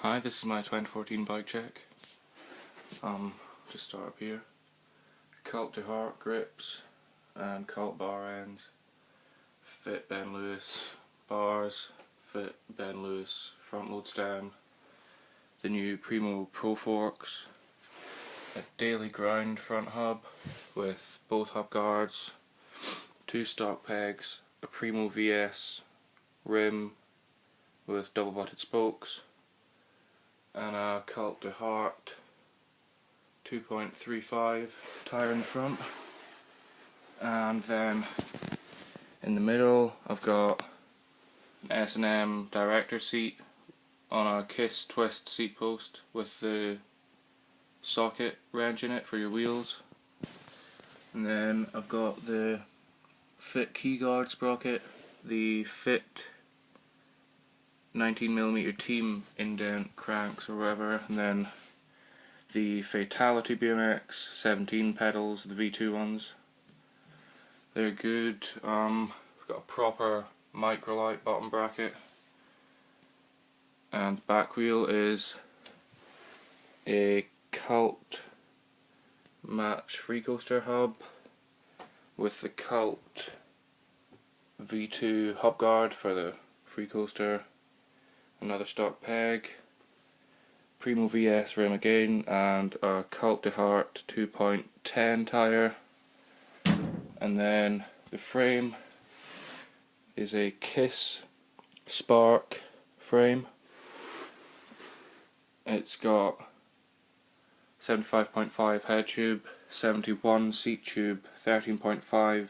Hi, this is my 2014 bike check. Just start up here. Cult de Heart grips and Cult bar ends. Fit Ben Lewis bars. Fit Ben Lewis front load stand. The new Primo Pro forks. A daily grind front hub with both hub guards. 2 stock pegs. A Primo VS rim with double butted spokes. And a Cult de Heart 2.35 tyre in the front, and then in the middle I've got an S&M director seat on a Kiss twist seat post with the socket wrench in it for your wheels, and then I've got the Fit key guard sprocket, the Fit 19mm team indent cranks or whatever, and then the Fatality BMX 17 pedals, the V2 ones. They're good. We've got a proper microlight bottom bracket, and back wheel is a Cult match free coaster hub with the Cult V2 hub guard for the free coaster. Another stock peg, Primo VS rim again, and a Cult de Heart 2.10 tyre. And then the frame is a Kiss Spark frame. It's got 75.5 head tube, 71 seat tube, 13.5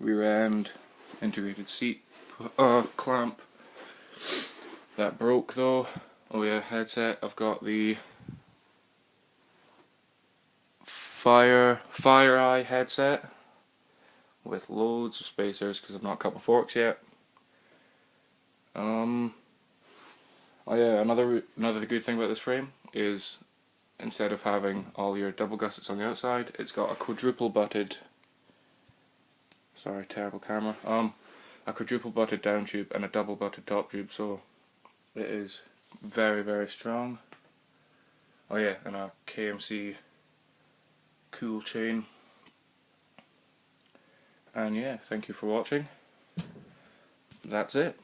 rear end integrated seat clamp. That broke though. Oh yeah, headset. I've got the FireEye headset with loads of spacers because I've not cut my forks yet. Oh yeah, another good thing about this frame is instead of having all your double gussets on the outside, it's got a quadruple butted. Sorry, terrible camera. A quadruple butted down tube and a double butted top tube, so it is very, very strong. Oh yeah, and a KMC cool chain. And yeah, thank you for watching. That's it.